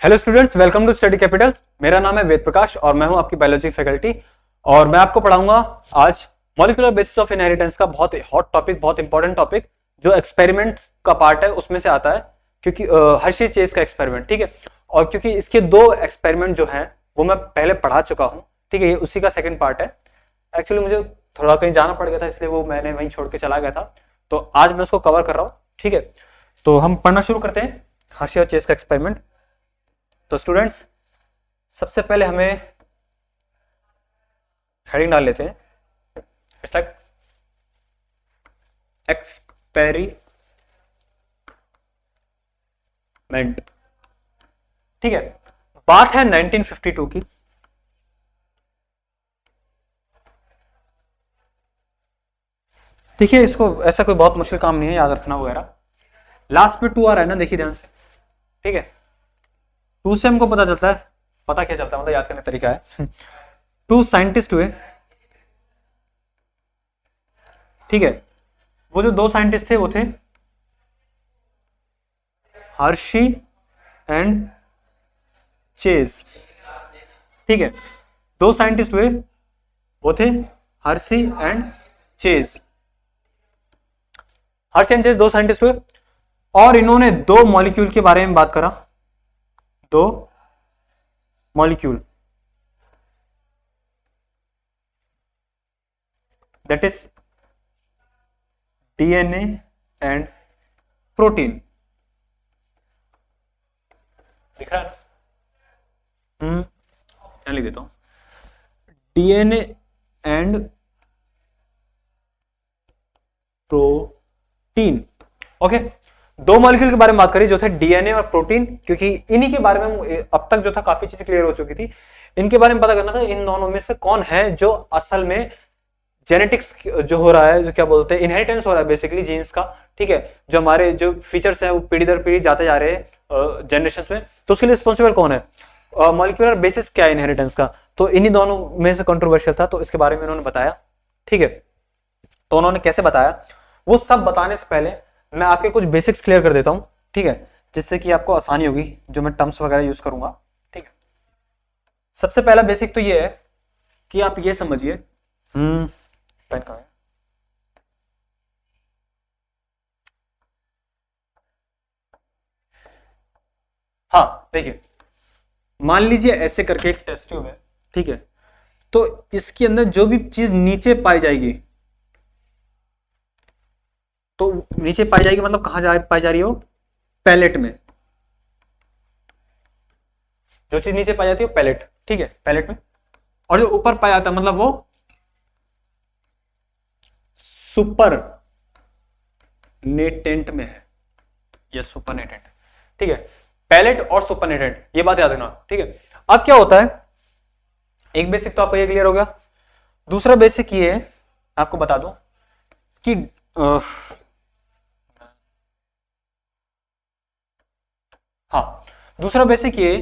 Hello students, welcome to Study Capital. मेरा नाम है वेद प्रकाश और मैं हूं आपकी बायोलॉजी फैकल्टी। और मैं आपको पढ़ाऊंगा आज मॉलिक्यूलर बेसिस ऑफ इनहेरिटेंस का बहुत हॉट टॉपिक, बहुत इंपॉर्टेंट टॉपिक जो एक्सपेरिमेंट्स का पार्ट है उसमें से आता है, क्योंकि हर्शी चेज का एक्सपेरिमेंट, ठीक है। और क्योंकि इसके दो एक्सपेरिमेंट जो है वो मैं पहले पढ़ा चुका हूँ, ठीक है, ये उसी का सेकेंड पार्ट है। एक्चुअली मुझे थोड़ा कहीं जाना पड़ गया था, इसलिए वो मैंने वहीं छोड़ के चला गया था, तो आज मैं उसको कवर कर रहा हूँ, ठीक है। तो हम पढ़ना शुरू करते हैं हर्शी और चेज का एक्सपेरिमेंट। तो स्टूडेंट्स, सबसे पहले हमें हेडिंग डाल लेते हैं, इट्स लाइक एक्सपेरिमेंट, ठीक है। बात है 1952 की। देखिए, इसको ऐसा कोई बहुत मुश्किल काम नहीं है याद रखना वगैरह। लास्ट में 2 आ रहा है ना, देखिए ध्यान से, ठीक है। 2 से हमको पता चलता है, पता क्या चलता है मतलब याद करने का तरीका है। 2 साइंटिस्ट हुए, ठीक है। वो जो 2 साइंटिस्ट थे वो थे हर्शी एंड चेज, ठीक है। 2 साइंटिस्ट हुए, वो थे Hershey and chase. Hershey and chase 2 scientist हुए और इन्होंने 2 मॉलिक्यूल के बारे में बात करा। 2 molecule, that is DNA and protein. दिख रहा है ना? क्या लिख देता हूं, DNA and protein, okay. 2 molecule के बारे में बात करी जो थे डीएनए और प्रोटीन, क्योंकि इन्हीं के बारे में अब तक जो था काफी चीज क्लियर हो चुकी थी। इनके बारे में पता करना था इन दोनों में से कौन है जो असल में जेनेटिक्स जो हो रहा है, जो क्या बोलते हैं, इनहेरिटेंस हो रहा है बेसिकली जीन्स का, ठीक है। जो हमारे जो फीचर्स हैं वो पीढ़ी दर पीढ़ी जाते जा रहे हैं जनरेशन में, तो उसके लिए रिस्पॉन्सिबल कौन है, मॉलिक्यूलर बेसिस क्या है इनहेरिटेंस का। तो इन्हीं दोनों में से कंट्रोवर्शियल था, तो इसके बारे में उन्होंने बताया, ठीक है। तो उन्होंने कैसे बताया वो सब बताने से पहले मैं आपके कुछ बेसिक्स क्लियर कर देता हूं, ठीक है, जिससे कि आपको आसानी होगी जो मैं टर्म्स वगैरह यूज करूंगा, ठीक है। सबसे पहला बेसिक तो ये है कि आप ये समझिए, पेन कहां है, हाँ देखिए, मान लीजिए ऐसे करके एक टेस्ट ट्यूब है, ठीक है। तो इसके अंदर जो भी चीज नीचे पाई जाएगी, तो नीचे पाई जाएगी मतलब कहां पाई जा रही हो, पैलेट में। जो चीज नीचे पाई जाती है पैलेट, ठीक है, पैलेट में। और जो ऊपर पाया जाता है मतलब वो सुपर नेटेंट में है, या सुपर नेटेंट, ठीक है। पैलेट और सुपर नेटेंट, ये बात याद रखना, ठीक है। अब क्या होता है, एक बेसिक तो आपको ये क्लियर हो गया। दूसरा बेसिक ये है, आपको बता दूं कि हाँ, दूसरा बेसिक ये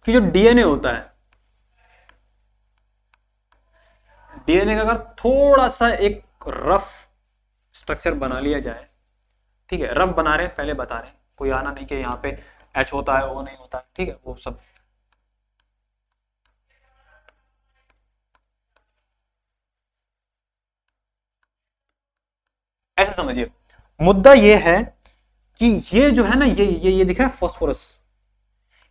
कि जो डीएनए होता है, डीएनए का अगर थोड़ा सा एक रफ स्ट्रक्चर बना लिया जाए, ठीक है, रफ बना रहे हैं पहले बता रहे हैं, कोई आना नहीं कि यहाँ पे एच होता है वो नहीं होता है, ठीक है, वो सब ऐसे समझिए। मुद्दा ये है कि ये जो है ना, ये दिख रहा है फॉस्फोरस,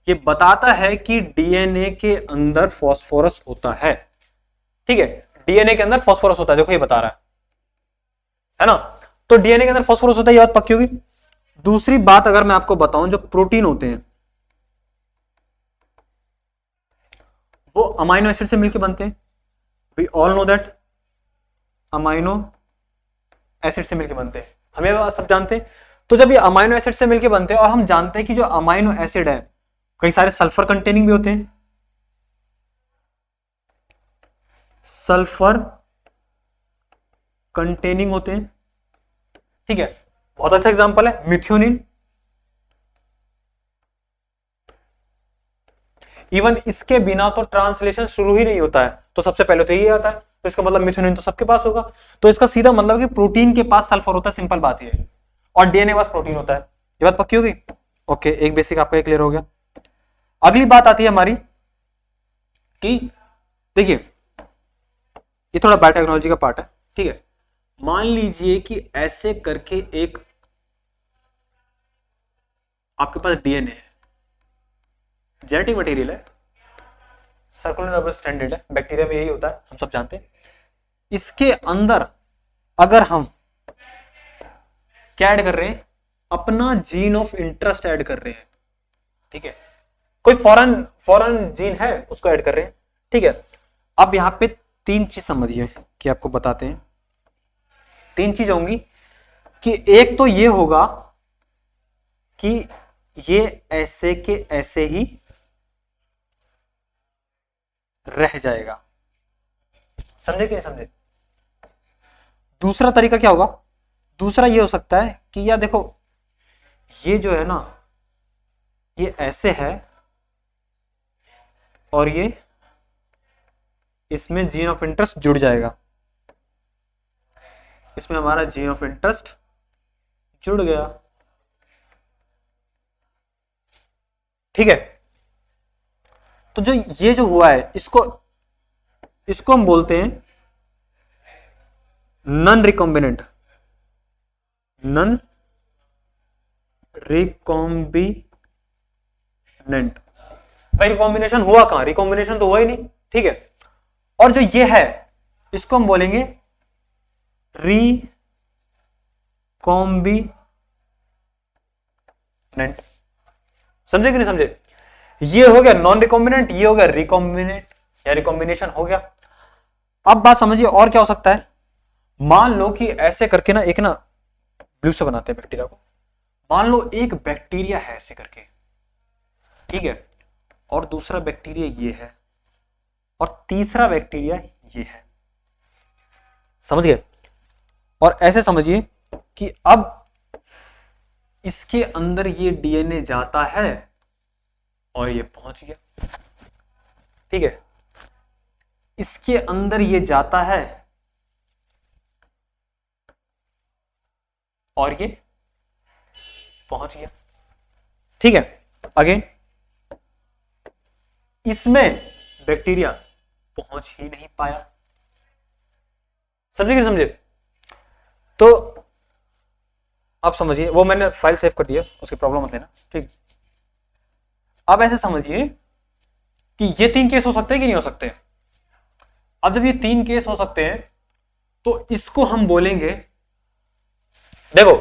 ये बताता है कि डीएनए के अंदर फॉस्फोरस होता है, ठीक है। डीएनए के अंदर फॉस्फोरस होता है, देखो ये बता रहा है ना। तो डीएनए के अंदर फॉस्फोरस होता है, ये बात पक्की होगी। दूसरी बात अगर मैं आपको बताऊं, जो प्रोटीन होते हैं वो अमाइनो एसिड से मिलकर बनते हैं, we all know that, amino acid से मिलकर बनते हैं, हमें सब जानते हैं। तो जब ये अमाइनो एसिड से मिलकर बनते हैं, और हम जानते हैं कि जो अमाइनो एसिड है कई सारे सल्फर कंटेनिंग भी होते हैं, सल्फर कंटेनिंग होते हैं, ठीक है। बहुत अच्छा एग्जांपल है मिथ्योनिन। इवन इसके बिना तो ट्रांसलेशन शुरू ही नहीं होता है, तो सबसे पहले तो ये आता है, तो इसका मतलब मिथ्योनिन तो सबके पास होगा। तो इसका सीधा मतलब कि प्रोटीन के पास सल्फर होता है, सिंपल बात ये है, और डीएनए के पास प्रोटीन होता है। ये बात पक्की होगी, ओके। एक बेसिक आपका क्लियर हो गया। अगली बात आती है हमारी कि देखिए ये थोड़ा बायोटेक्नोलॉजी का पार्ट है, ठीक है। मान लीजिए कि ऐसे करके एक आपके पास डीएनए है, जेनेटिक मटेरियल है, सर्कुलर रबर स्टैंडर्ड है, बैक्टीरिया में यही होता है, हम सब जानते हैं। इसके अंदर अगर हम क्या ऐड कर रहे हैं, अपना जीन ऑफ इंटरेस्ट ऐड कर रहे हैं, ठीक है, कोई फॉरेन फॉरेन जीन है उसको ऐड कर रहे हैं, ठीक है। अब यहां पे तीन चीज समझिए कि आपको बताते हैं, तीन चीज होंगी कि एक तो ये होगा कि ये ऐसे के ऐसे ही रह जाएगा, समझे कि नहीं समझे। दूसरा तरीका क्या होगा, दूसरा ये हो सकता है कि यार देखो ये जो है ना ये ऐसे है और ये इसमें जीन ऑफ इंटरेस्ट जुड़ जाएगा, इसमें हमारा जीन ऑफ इंटरेस्ट जुड़ गया, ठीक है। तो जो ये जो हुआ है इसको हम बोलते हैं नॉन रिकॉम्बिनेंट, नॉन रिकॉम्बिनेंट। भाई रिकॉम्बिनेशन हुआ कहां, रिकॉम्बिनेशन तो हुआ ही नहीं, ठीक है। और जो ये है इसको हम बोलेंगे रिकॉम्बिनेंट, समझे कि नहीं समझे। ये हो गया नॉन रिकॉम्बिनेंट, ये हो गया रिकॉम्बिनेंट या रिकॉम्बिनेशन हो गया। अब बात समझिए और क्या हो सकता है, मान लो कि ऐसे करके ना एक ना ब्लू से बनाते हैं बैक्टीरिया को, मान लो एक बैक्टीरिया है ऐसे करके, ठीक है, और दूसरा बैक्टीरिया ये है और तीसरा बैक्टीरिया ये है, समझ गए। और ऐसे समझिए कि अब इसके अंदर ये डीएनए जाता है और ये पहुंच गया, ठीक है, इसके अंदर ये जाता है और ये पहुंच गया, ठीक है। अगेन इसमें बैक्टीरिया पहुंच ही नहीं पाया, समझे कि नहीं समझे। तो अब समझिए, वो मैंने फाइल सेव कर दिया, उसकी प्रॉब्लम मत लेना, ठीक। अब ऐसे समझिए कि ये तीन केस हो सकते हैं कि नहीं हो सकते। अब जब ये तीन केस हो सकते हैं तो इसको हम बोलेंगे, देखो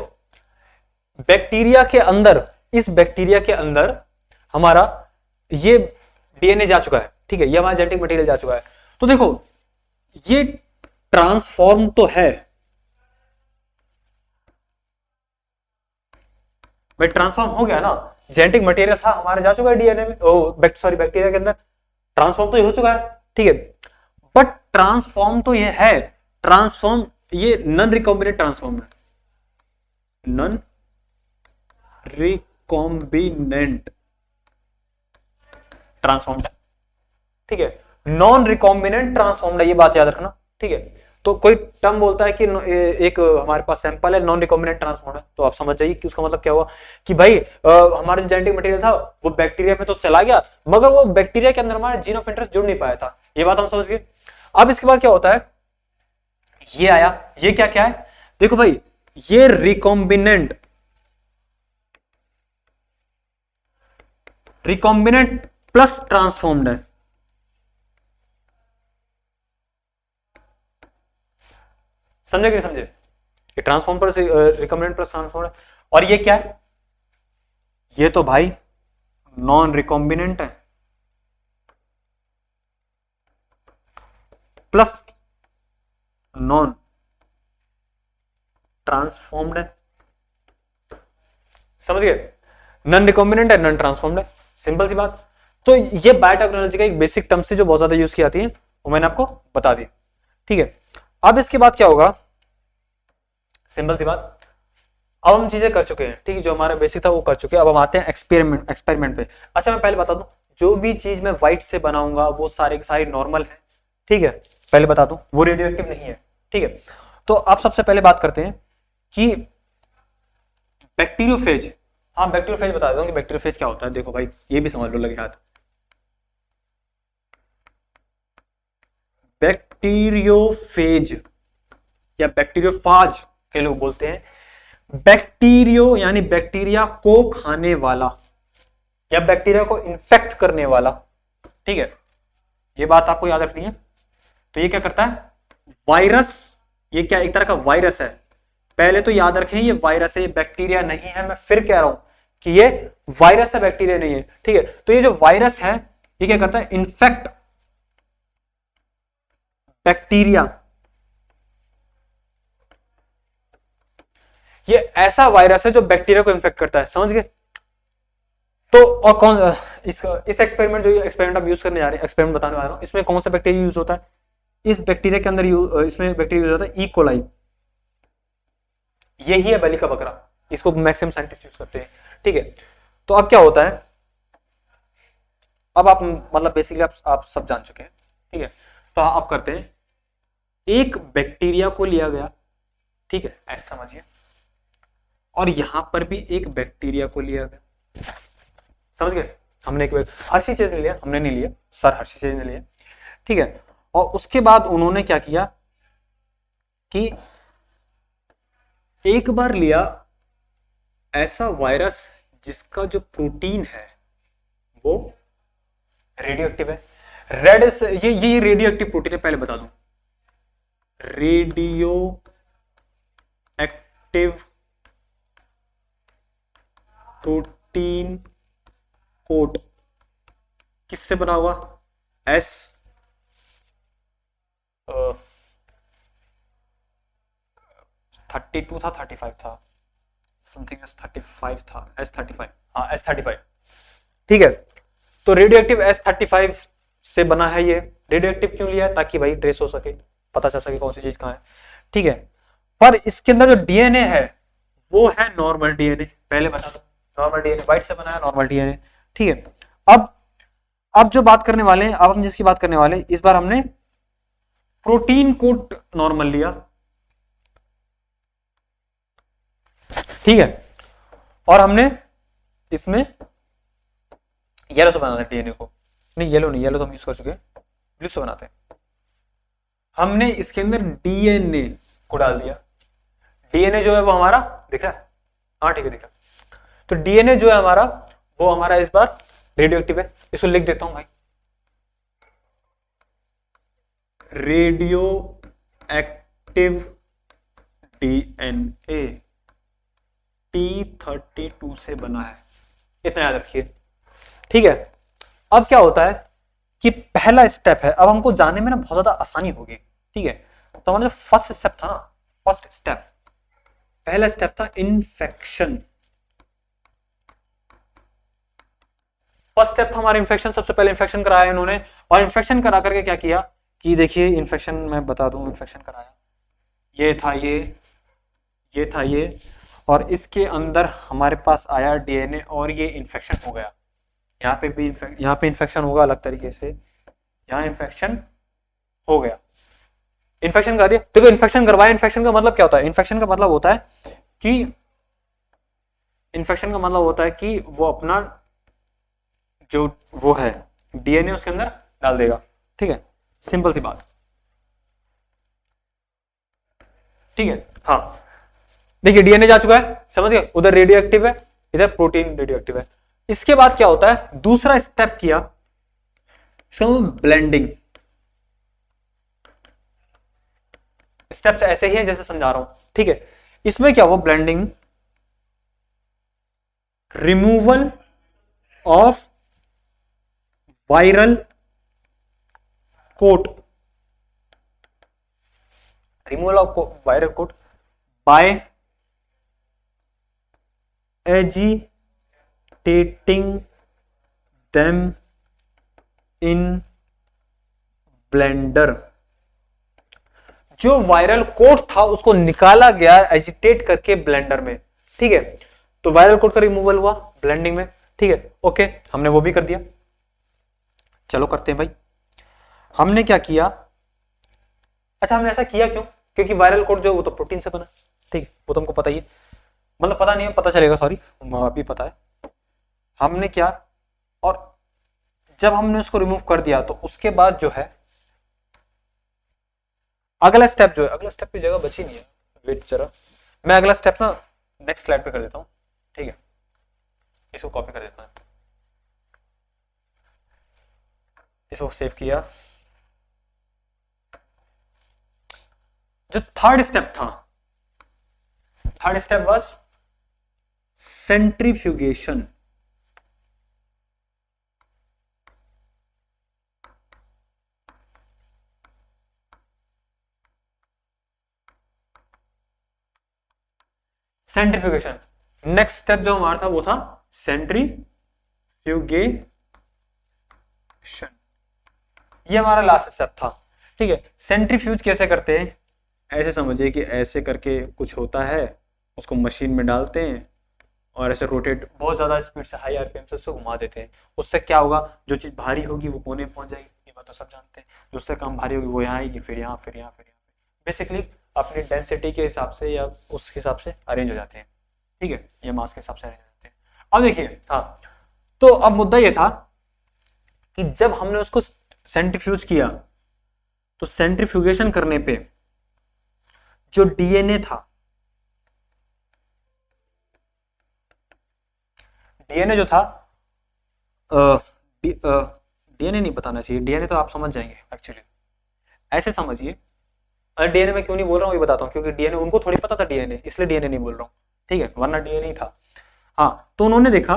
बैक्टीरिया के अंदर, इस बैक्टीरिया के अंदर हमारा ये डीएनए जा चुका है, ठीक है, ये हमारा जेनेटिक मटेरियल जा चुका है। तो देखो ये ट्रांसफॉर्म तो है भाई, ट्रांसफॉर्म हो गया ना, जेनेटिक मटेरियल था हमारा जा चुका है डीएनए में, सॉरी बैक्टीरिया के अंदर, ट्रांसफॉर्म तो ये हो चुका है, ठीक है। बट ट्रांसफॉर्म तो ये है, ट्रांसफॉर्म ये नॉन रिकॉम्बिनेंट ट्रांसफॉर्म है, नॉन रिकॉम्बिनेंट ट्रांसफॉर्म है, ठीक है, नॉन रिकॉम्बिनेंट ट्रांसफॉर्म है, ये बात याद रखना, ठीक है। तो कोई टर्म बोलता है कि एक हमारे पास सैंपल है नॉन रिकॉम्बिनेंट ट्रांसफॉर्म है, तो आप समझ जाइए कि उसका मतलब क्या हुआ कि भाई हमारा जो जेनेटिक मटेरियल था वो बैक्टीरिया में तो चला गया, मगर वो बैक्टीरिया के अंदर हमारा जीन ऑफ इंटरेस्ट जुड़ नहीं पाया था, ये बात हम समझ गए। अब इसके बाद क्या होता है, ये आया, ये क्या क्या है, देखो भाई ये रिकॉम्बिनेंट, रिकॉम्बिनेंट प्लस ट्रांसफॉर्म्ड है, समझे कि नहीं समझे। ये ट्रांसफॉर्म पर रिकॉम्बिनेंट प्लस ट्रांसफॉर्म्ड है, और ये क्या है, ये तो भाई नॉन रिकॉम्बिनेंट है प्लस नॉन ट्रांसफॉर्म्ड है, समझ गए, नॉन रिकॉम्बिनेंट है, नॉन ट्रांसफॉर्म्ड है, सिंपल सी बात। तो ये बायोटेक्नोलॉजी का एक बेसिक टर्म से जो बहुत ज्यादा यूज की आती है वो मैंने आपको बता दी, ठीक है। अब इसके बाद क्या होगा, सिंपल सी बात, अब हम चीजें कर चुके हैं, ठीक है, जो हमारा बेसिक था वो कर चुके हैं, अब हम आते हैं एक्सपेरिमेंट पे। अच्छा मैं पहले बता दूं, जो भी चीज मैं व्हाइट से बनाऊंगा वो सारे सारी नॉर्मल है, ठीक है, पहले बता दूं वो रेडियो एक्टिव नहीं है, ठीक है। तो आप सबसे पहले बात करते हैं कि बैक्टीरियोफेज हाँ बैक्टीरियोफेज बता दूं कि बैक्टीरियोफेज क्या होता है। देखो भाई ये भी समझ लो लगे हाथ। बैक्टीरियोफेज या बैक्टीरियोफाज के लोग बोलते हैं। बैक्टीरियो यानी बैक्टीरिया को खाने वाला या बैक्टीरिया को इन्फेक्ट करने वाला, ठीक है, ये बात आपको याद रखनी है। तो ये क्या करता है, वायरस, ये क्या एक तरह का वायरस है। पहले तो याद रखें ये वायरस है, ये बैक्टीरिया नहीं है। मैं फिर कह रहा हूं कि ये वायरस है, बैक्टीरिया नहीं है, ठीक है। तो ये जो वायरस है ये क्या करता है, इन्फेक्ट बैक्टीरिया। ये ऐसा वायरस है जो बैक्टीरिया को इन्फेक्ट करता है, समझ गए। तो और कौन इस एक्सपेरिमेंट, जो एक्सपेरिमेंट आप यूज करने जा रहे हैं, एक्सपेरिमेंट बताने वाला हूं, इसमें कौन सा बैक्टीरिया यूज होता है, इस बैक्टीरिया के अंदर इसमें बैक्टीरिया यूज होता है ई कोलाई। यही है बलि का बकरा, इसको मैक्सिमम साइंटिस्ट यूज करते हैं, ठीक है। तो अब क्या होता है, अब आप मतलब बेसिकली आप सब जान चुके हैं, ठीक है। तो आप करते हैं, एक बैक्टीरिया को लिया गया, ठीक है, ऐसा समझिए, और यहां पर भी एक बैक्टीरिया को लिया गया, समझ गए। हमने एक हर्षी चीज ने लिया, हमने नहीं लिया, सर हर्षी चीज ने लिया, ठीक है। और उसके बाद उन्होंने क्या किया कि एक बार लिया ऐसा वायरस जिसका जो प्रोटीन है वो रेडियो एक्टिव है। ये रेडियो एक्टिव प्रोटीन है, पहले बता दूं, रेडियो एक्टिव प्रोटीन कोट किससे बना हुआ, एस 32 था, 35 था, समथिंग S35 था, S35, हाँ S35, ठीक है। तो रेडियो एक्टिव S35 से बना है। ये रेडियो एक्टिव क्यों लिया है, ताकि भाई ट्रेस हो सके, पता चल सके कौन सी चीज कहां है, ठीक है। पर इसके अंदर जो डीएनए है वो है नॉर्मल डीएनए, पहले बता दो, नॉर्मल डीएनए, व्हाइट से बना है नॉर्मल डीएनए, ठीक है। अब जो बात करने वाले हैं, अब हम जिसकी बात करने वाले हैं, इस बार हमने प्रोटीन कोट नॉर्मल लिया, ठीक है। और हमने इसमें येलो से बनाते हैं डीएनए को, नहीं येलो नहीं, येलो तो हम यूज कर चुके हैं, ब्लू से बनाते हैं। हमने इसके अंदर डीएनए को डाल दिया। डीएनए जो है वो हमारा दिख रहा है, हाँ ठीक है दिख रहा है। तो डीएनए जो है हमारा, वो हमारा इस बार रेडियो एक्टिव है। इसको लिख देता हूं भाई, रेडियो एक्टिव डीएनए T32 से बना है, इतना याद रखिए, ठीक है। अब क्या होता है कि पहला स्टेप है, अब हमको जानने में ना बहुत ज्यादा आसानी होगी, ठीक है। तो हमारा जो फर्स्ट स्टेप था ना, फर्स्ट स्टेप, पहला स्टेप था इन्फेक्शन। फर्स्ट स्टेप था हमारा इन्फेक्शन, सबसे पहले इन्फेक्शन कराया इन्होंने, और इन्फेक्शन करा करके क्या किया कि देखिए इन्फेक्शन मैं बता दूं, इन्फेक्शन कराया, ये था ये था ये, और इसके अंदर हमारे पास आया डीएनए और ये इन्फेक्शन हो गया। यहाँ पे भी यहाँ पे इन्फेक्शन होगा अलग तरीके से, यहाँ इन्फेक्शन हो गया, इन्फेक्शन करा दिया। देखो इन्फेक्शन करवाया, इन्फेक्शन का मतलब क्या होता है, इन्फेक्शन का मतलब होता है कि इन्फेक्शन का मतलब होता है कि वो अपना जो वो है डीएनए उसके अंदर डाल देगा, ठीक है, सिंपल सी बात, ठीक है। हाँ देखिए डीएनए जा चुका है, समझ गए, उधर रेडियो एक्टिव है, इधर प्रोटीन रेडियो एक्टिव है। इसके बाद क्या होता है, दूसरा स्टेप किया, ब्लेंडिंग। स्टेप्स ऐसे ही है जैसे समझा रहा हूं, ठीक है। इसमें क्या हुआ, blending, removal of viral coat, removal of viral coat by agitating them in blender। जो वायरल कोड था उसको निकाला गया एजिटेट करके ब्लेंडर में, ठीक है। तो वायरल कोड का रिमूवल हुआ ब्लेंडिंग में, ठीक है, ओके, हमने वो भी कर दिया। चलो करते हैं भाई, हमने क्या किया, अच्छा हमने ऐसा किया क्यों, क्योंकि वायरल कोड जो वो तो प्रोटीन से बना, ठीक है, वो तुमको पता ही है। मतलब पता नहीं है, पता चलेगा, सॉरी अभी पता है हमने क्या। और जब हमने उसको रिमूव कर दिया तो उसके बाद जो है अगला स्टेप जो है, अगला स्टेप की जगह बची नहीं है, वेट जरा, मैं अगला स्टेप ना नेक्स्ट स्लाइड पे कर देता हूँ, ठीक है, इसको कॉपी कर देता हूँ, इसको सेव किया। जो थर्ड स्टेप था, third step was centrifugation. Centrifugation next step जो हमारा था वो था सेंट्रीफ्यूगेशन, ये हमारा लास्ट स्टेप था, ठीक है। सेंट्रीफ्यूज कैसे करते हैं, ऐसे समझिए कि ऐसे करके कुछ होता है, उसको मशीन में डालते हैं और ऐसे रोटेट बहुत ज्यादा स्पीड से हाई आरपीएम से उसको घुमा देते हैं। उससे क्या होगा, जो चीज भारी होगी वो कोने में पहुंच जाएगी, ये बात तो सब जानते हैं। जो उससे कम भारी होगी वो यहाँ आएगी, फिर यहाँ, फिर यहाँ, फिर यहाँ, बेसिकली अपनी डेंसिटी के हिसाब से या उस हिसाब से अरेंज हो जाते हैं, ठीक है, ये मास के हिसाब से अरेंज हो जाते हैं। अब देखिए, हाँ, तो अब मुद्दा ये था कि जब हमने उसको सेंट्रीफ्यूज किया तो सेंट्रीफ्यूगेशन करने पे जो डीएनए था, डीएनए जो था, डीएनए नहीं बताना चाहिए, डीएनए तो आप समझ जाएंगे एक्चुअली, ऐसे समझिए। अरे डीएनए में क्यों नहीं बोल रहा हूँ ये बताता हूँ, क्योंकि डीएनए उनको थोड़ी पता था डीएनए, इसलिए डीएनए नहीं बोल रहा हूँ, ठीक है, वरना डीएनए ही था। हाँ, तो उन्होंने देखा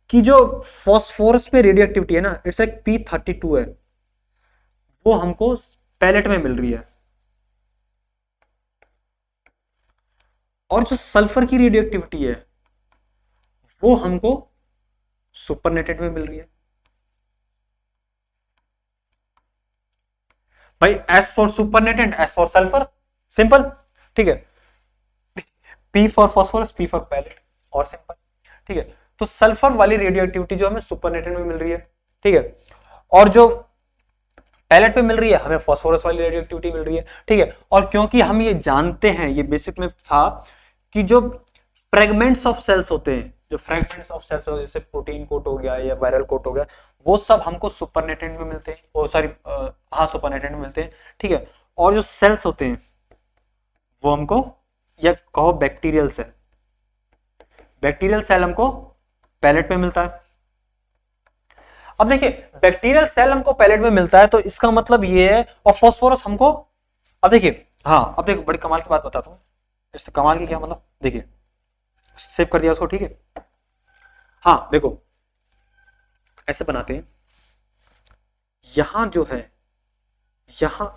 कि जो फॉस्फोरस पे रेडियो एक्टिविटी है ना, इट्स लाइक P32 है, वो हमको पैलेट में मिल रही है, और जो सल्फर की रेडियो एक्टिविटी है वो हमको सुपरनेटेड में मिल रही है। भाई S for supernatant, S for sulphur, simple, ठीक है, P for phosphorus, P for pellet, और सिंपल, ठीक है। तो सल्फर वाली रेडियो एक्टिविटी जो हमें सुपरनेटेड में मिल रही है, ठीक है, और जो पैलेट पे मिल रही है हमें फॉस्फोरस वाली रेडियो एक्टिविटी मिल रही है, ठीक है। और क्योंकि हम ये जानते हैं, ये बेसिक में था कि जो फ्रेगमेंट्स ऑफ सेल्स होते हैं, जो फ्रेगमेंट्स ऑफ सेल्स होते हैं, जैसे प्रोटीन कोट हो गया या वायरल कोट हो गया, वो सब हमको सुपरनेटेड में मिलते हैं, वो सॉरी, हाँ, सुपरनेटेड में मिलते हैं, ठीक है। और जो सेल्स होते हैं वो हमको, या कहो बैक्टीरियल सेल, बैक्टीरियल सेल हमको पैलेट में मिलता है। अब देखिए, बैक्टीरियल सेल हमको पैलेट में मिलता है तो इसका मतलब ये है, और फॉस्फोरस हमको, अब देखिए, हाँ, अब देखो बड़ी कमाल की बात बताता हूँ, इससे कमाल की क्या मतलब, देखिए, सेव कर दिया उसको, ठीक है। हाँ देखो, ऐसे बनाते हैं, यहां जो है, यहां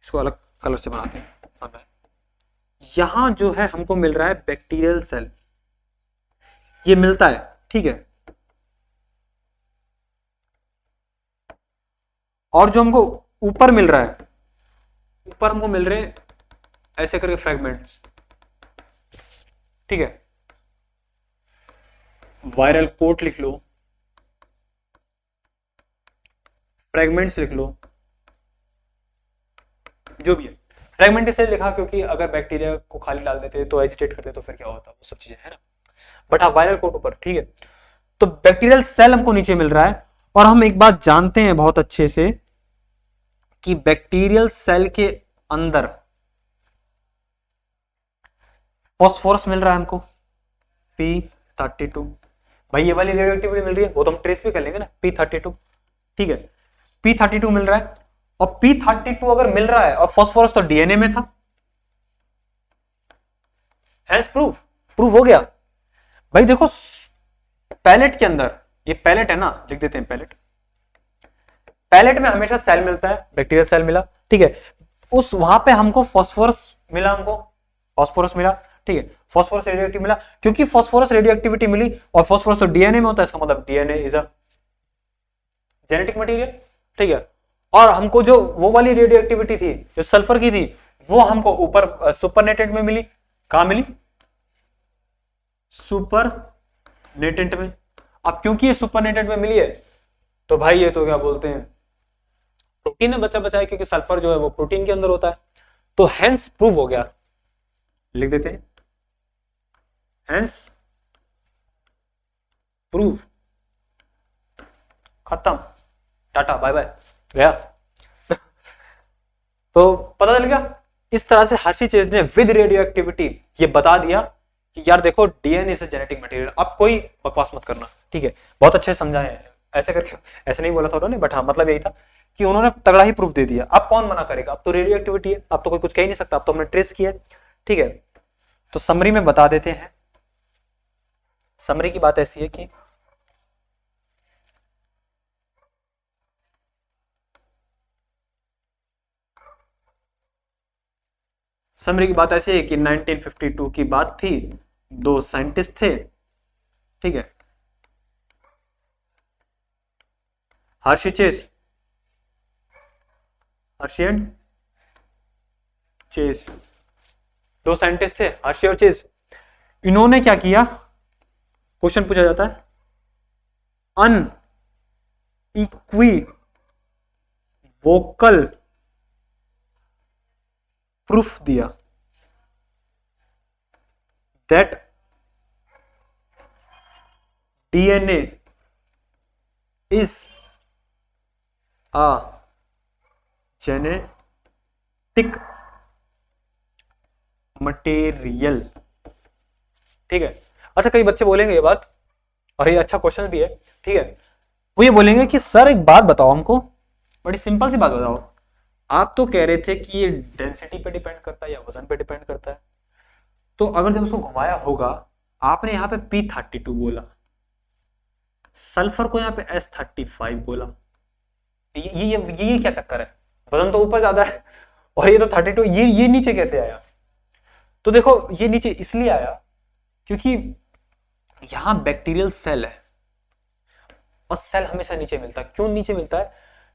इसको अलग कलर से बनाते हैं, यहां जो है हमको मिल रहा है बैक्टीरियल सेल, ये मिलता है, ठीक है। और जो हमको ऊपर मिल रहा है, ऊपर हमको मिल रहे हैं ऐसे करके फ्रेगमेंट्स, ठीक है, वायरल कोट लिख लो, फ्रेगमेंट्स लिख लो, जो भी है। फ्रेगमेंट इसलिए लिखा क्योंकि अगर बैक्टीरिया को खाली डाल देते तो एजिटेट करते तो फिर क्या होता, वो सब चीजें है ना, बट हाँ, वायरल कोट ऊपर, ठीक है। तो बैक्टीरियल सेल हमको नीचे मिल रहा है, और हम एक बात जानते हैं बहुत अच्छे से कि बैक्टीरियल सेल के अंदर फॉस्फोरस मिल रहा है हमको P32, भाई ये वाली रेडियो एक्टिविटी मिल रही है, वो तो हम ट्रेस भी कर लेंगे ना, P32, ठीक है, P32 मिल रहा है, और P32 अगर मिल रहा है और फॉस्फोरस तो डीएनए में था, हैंस प्रूफ, प्रूफ हो गया। भाई देखो, पैलेट के अंदर, ये पैलेट है ना, लिख देते हैं पैलेट, पैलेट में हमेशा सेल मिलता है, बैक्टीरियल सेल मिला, ठीक है, उस वहां पे हमको फॉस्फोरस मिला, हमको फॉस्फोरस मिला, ठीक है, फॉस्फोरस रेडियो एक्टिविटी मिला, क्योंकि फॉस्फोरस रेडियो एक्टिविटी मिली और फॉस्फोरस तो डीएनए में होता है, इसका मतलब DNA is a genetic material, ठीक है। और हमको जो वो वाली रेडियो एक्टिविटी थी जो सल्फर की थी, वो हमको ऊपर सुपरनेटेड में मिली, कहां मिली, सुपरनेटेड में। अब क्योंकि ये सुपरनेटेड में मिली है तो भाई ये तो क्या बोलते हैं, प्रोटीन है, बचा बचा है, क्योंकि सल्फर जो है वो प्रोटीन के अंदर होता है, तो हेंस प्रूव हो गया, लिख देते हैं हेंस प्रूव, खत्म, टाटा बाय बाय, गया। तो पता चल गया। इस तरह से हर्षी चेज ने विद रेडियो एक्टिविटी ये बता दिया कि यार देखो डीएनए से जेनेटिक मटेरियल। अब कोई बकवास मत करना, ठीक है, बहुत अच्छे समझाए हैं ऐसे करके, ऐसे नहीं बोला था उन्होंने, बट हाँ मतलब यही था कि उन्होंने तगड़ा ही प्रूफ दे दिया। अब कौन मना करेगा, अब तो रेडियो एक्टिविटी है, अब तो कोई कुछ कह ही नहीं सकता, अब तो हमने ट्रेस किया है, ठीक है। तो समरी में बता देते हैं। समरी की बात ऐसी है कि समरी की बात ऐसी है कि 1952 की बात थी, दो साइंटिस्ट थे, ठीक है, Harshi chase, Harshi and chase, दो साइंटिस्ट थे हर्षी और चेज। इन्होंने क्या किया, क्वेश्चन पूछा जाता है, अनइक्विवोकल प्रूफ दिया that DNA is a genetic material, ठीक है। अच्छा कई बच्चे बोलेंगे ये बात, और ये अच्छा क्वेश्चन भी है, ठीक है, वो ये बोलेंगे कि सर एक बात बताओ हमको, बड़ी सिंपल सी बात बताओ, आप तो कह रहे थे कि ये डेंसिटी पे डिपेंड करता है या वजन पे डिपेंड करता है, तो अगर जब उसको घुमाया होगा, आपने यहाँ पे P32 बोला, सल्फर को यहाँ पे S35 बोला, ये क्या चक्कर है, वजन तो ऊपर ज्यादा है और ये तो 32, ये नीचे कैसे आया। तो देखो ये नीचे इसलिए आया क्योंकि यहां बैक्टीरियल सेल है और सेल हमेशा नीचे मिलता है। क्यों नीचे मिलता है,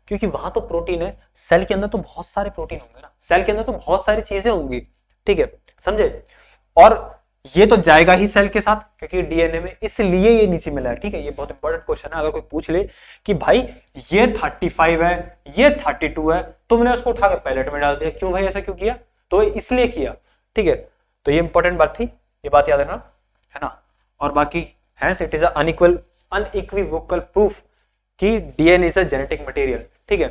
क्योंकि वहां तो प्रोटीन है, सेल के अंदर तो बहुत सारे प्रोटीन होंगे ना, सेल के अंदर तो बहुत सारी चीजें होंगी, ठीक है, समझे। और ये तो जाएगा ही सेल के साथ क्योंकि डीएनए में, इसलिए ये नीचे मिला है, ठीक है। ये बहुत इंपॉर्टेंट क्वेश्चन है, अगर कोई पूछ ले कि भाई ये 35 है, ये 32 है, तुमने उसको उठाकर पैलेट में डाल दिया, क्यों भाई ऐसा क्यों किया, तो इसलिए किया, ठीक है। तो ये इंपॉर्टेंट बात थी, ये बात याद रखना, है ना। और बाकी hence it is unequivocal proof कि DNA is a genetic material, ठीक है।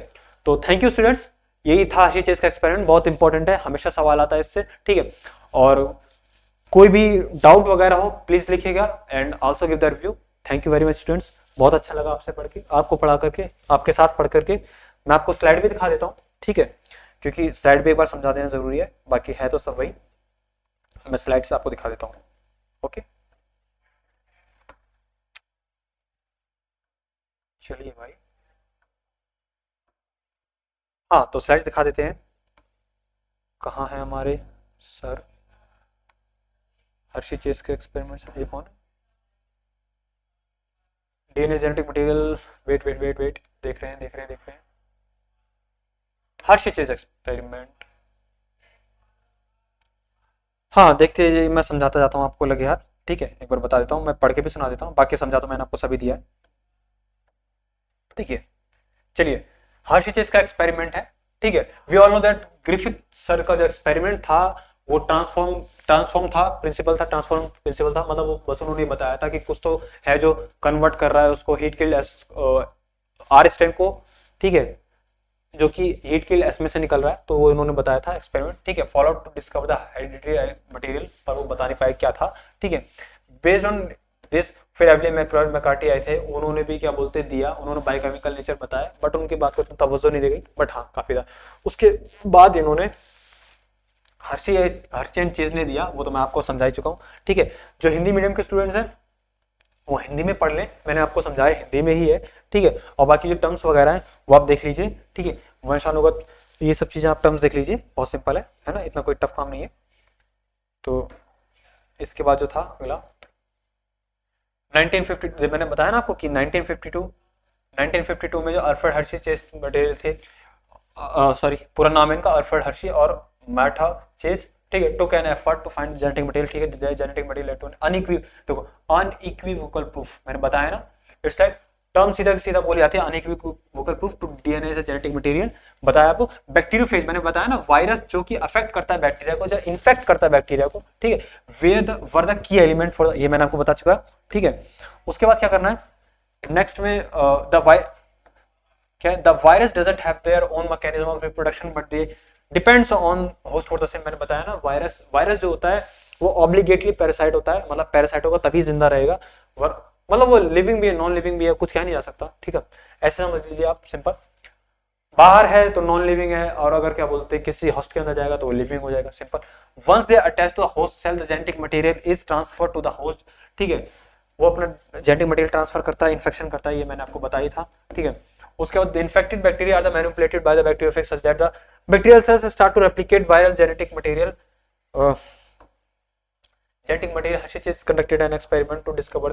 तो थैंक यू स्टूडेंट्स, यही था हर्षी चेज का एक्सपेरिमेंट, बहुत इंपॉर्टेंट है, हमेशा सवाल आता है इससे, ठीक है। और कोई भी डाउट वगैरह हो प्लीज लिखिएगा and also give the review. Thank you very much students, बहुत अच्छा लगा आपसे पढ़ के, आपको पढ़ा करके, आपके साथ पढ़ करके। मैं आपको स्लाइड भी दिखा देता हूँ, ठीक है, क्योंकि स्लाइड भी एक बार समझा देना जरूरी है, बाकी है तो सब वही, मैं स्लाइड से आपको दिखा देता हूँ, ओके। चलिए भाई, हाँ तो स्लाइड्स दिखा देते हैं। कहाँ है हमारे सर, हर्षी चेज के एक्सपेरिमेंट्स, ये कौन है, DNA genetic material, wait wait wait wait, देख रहे हैं देख रहे हैं देख रहे हैं, हर्षी चेज एक्सपेरिमेंट, हाँ देखते हैं, मैं समझाता जाता हूँ आपको लगे यार, ठीक है, एक बार बता देता हूँ, मैं पढ़ के भी सुना देता हूँ, बाकी समझा तो मैंने आपको सभी दिया है, देखिए। चलिए, हर्षी चेज का एक्सपेरिमेंट है, ठीक है। We all know that Griffith sir का जो एक्सपेरिमेंट था वो ट्रांसफॉर्म था, प्रिंसिपल था, ट्रांसफॉर्म प्रिंसिपल था, मतलब वो बस उन्होंने बताया था कि कुछ तो है जो कन्वर्ट कर रहा है उसको हीट किल्ड आर स्ट्रेन को, ठीक है, जो कि हीट किल्ड एस में से निकल रहा है, तो वो इन्होंने बताया था एक्सपेरिमेंट, ठीक है। Follow to discover the hereditary material, पर वो बता नहीं पाए क्या था, ठीक है। बेस्ड ऑन दिस फिर एवले मैकार्टी आए थे, उन्होंने भी क्या बोलते दिया, उन्होंने बायोकेमिकल नेचर बताया, बट उनकी बात को इतना तवज्जो नहीं दी गई, बट हाँ काफी था। उसके बाद इन्होंने हर्षी एंड चेज ने दिया, वो तो मैं आपको समझा ही चुका हूँ, ठीक है। जो हिंदी मीडियम के स्टूडेंट्स हैं वो हिंदी में पढ़ लें, मैंने आपको समझाया हिंदी में ही है, ठीक है। और बाकी जो टर्म्स वगैरह हैं वो आप देख लीजिए, ठीक है, वंशानुगत, ये सब चीजें आप टर्म्स देख लीजिए, बहुत सिंपल है ना, इतना कोई टफ काम नहीं है। तो इसके बाद जो था अगला 1950, मैंने बताया ना आपको कि 1952 में जो अल्फ्रेड हर्शी चेज मटेरियल थे, सॉरी पूरा नाम है इनका अल्फ्रेड हर्शी और मैथा चेज, ठीक है, took an effort to find genetic material, ठीक है, जेनेटिक मटेरियल टू देखो अनइक्विवोकल प्रूफ, मैंने बताया ना, इट्स लाइक टर्म सीधा सीधा बोली जाती है unequivocal vocal proof to DNA as genetic material. बताया आपको बैक्टीरियोफेज, मैंने बताया ना वायरस जो कि अफेक्ट करता है बैक्टीरिया को, जो इन्फेक्ट करता है बैक्टीरिया को, ठीक है, were the key element for, ये मैंने आपको बता चुका है, ठीक है। उसके बाद क्या करना है नेक्स्ट में, the virus doesn't have their own mechanism of reproduction but they depends on host for the same. मैंने बताया ना वायरस जो होता है वो ऑब्लिगेटली पैरासाइट होता है, मतलब पैरासाइट होगा तभी जिंदा रहेगा, मतलब वो लिविंग भी है नॉन लिविंग भी है, कुछ कह नहीं जा सकता, ठीक है, ऐसे समझ लीजिए आप सिंपल। बाहर है तो नॉन लिविंग है, और अगर क्या बोलते हैं किसी होस्ट के अंदर जाएगा तो वो लिविंग हो जाएगा, simple. Once they attach to the host cell the genetic material is transfer to the host, ठीक है, वो अपना जेनेटिक मटेरियल ट्रांसफर करता है, इन्फेक्शन करता है, ये मैंने आपको बताया था, ठीक है। उसके बाद infected bacteria are the manipulated by the bacteriophage such that the bacterial cells start to replicate viral genetic material. Genetic material Hershey is conducted an experiment to discover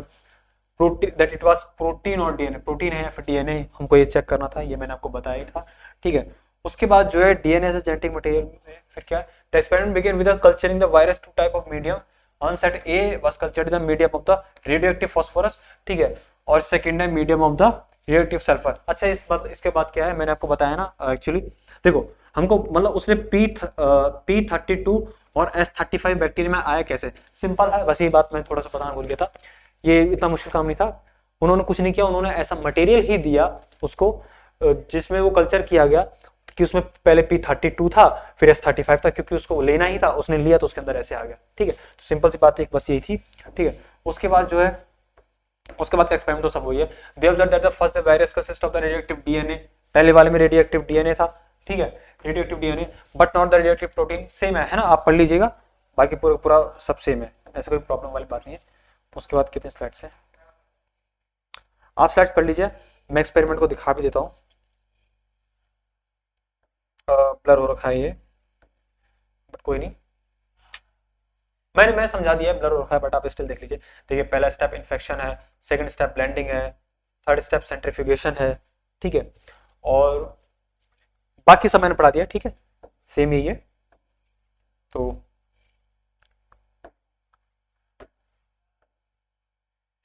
protein that it was protein और DNA, protein है या फिर DNA, हमको ये check करना था, ये मैंने आपको बताया था, ठीक है। उसके बाद जो है डीएनए से जेनेटिक मटेरियल में फिर क्या है, the experiment began with culturing the virus two type of medium, on set A was cultured in the medium of the radioactive phosphorus, ठीक है, और सेकंड है medium of the radioactive sulphur. अच्छा इसके बाद क्या है मैंने आपको बताया ना, एक्चुअली देखो हमको मतलब उसने P32 और S35 बैक्टीरिया में आया कैसे, सिंपल है, बस ये बात मैं थोड़ा सा बताना भूल गया था, ये इतना मुश्किल काम नहीं था। उन्होंने कुछ नहीं किया, उन्होंने ऐसा मटेरियल ही दिया उसको जिसमें वो कल्चर किया गया कि उसमें पहले P32 था फिर S35 था, क्योंकि उसको लेना ही था, उसने लिया तो उसके अंदर ऐसे आ गया, ठीक है। तो सिंपल सी बात एक बस यही थी, ठीक है। उसके बाद जो है उसके बाद का एक्सपेरिमेंट तो सब वही है। They observe that the first virus consist of the radioactive DNA, पहले वाले में रेडियोएक्टिव डीएनए था, ठीक है, radioactive DNA but not the radioactive protein, same है ना, आप पढ़ लीजिएगा, बाकी पूरा सब सेम है, ऐसा कोई प्रॉब्लम वाली बात नहीं है। उसके बाद कितने स्लाइड्स हैं, आप स्लाइड्स पढ़ लीजिए, मैं एक्सपेरिमेंट को दिखा भी देता हूँ। ब्लर हो रखा है ये, बट कोई नहीं, मैंने समझा दिया ब्लर हो रखा है, बट आप स्टिल देख लीजिए। देखिए पहला स्टेप इन्फेक्शन है, सेकंड स्टेप ब्लेंडिंग है, थर्ड स्टेप सेंट्रीफ्यूगेशन है, ठीक है, और बाकी सब मैंने पढ़ा दिया, ठीक है, सेम ही है। तो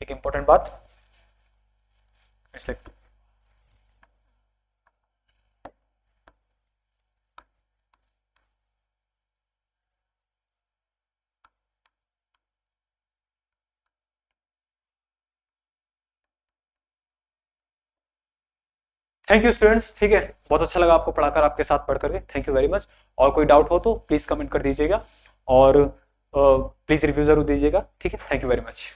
एक इंपॉर्टेंट बात इसलिए थैंक यू स्टूडेंट्स, ठीक है, बहुत अच्छा लगा आपको पढ़ाकर, आपके साथ पढ़ करके, थैंक यू वेरी मच। और कोई डाउट हो तो प्लीज कमेंट कर दीजिएगा, और प्लीज रिव्यू जरूर दीजिएगा, ठीक है, थैंक यू वेरी मच।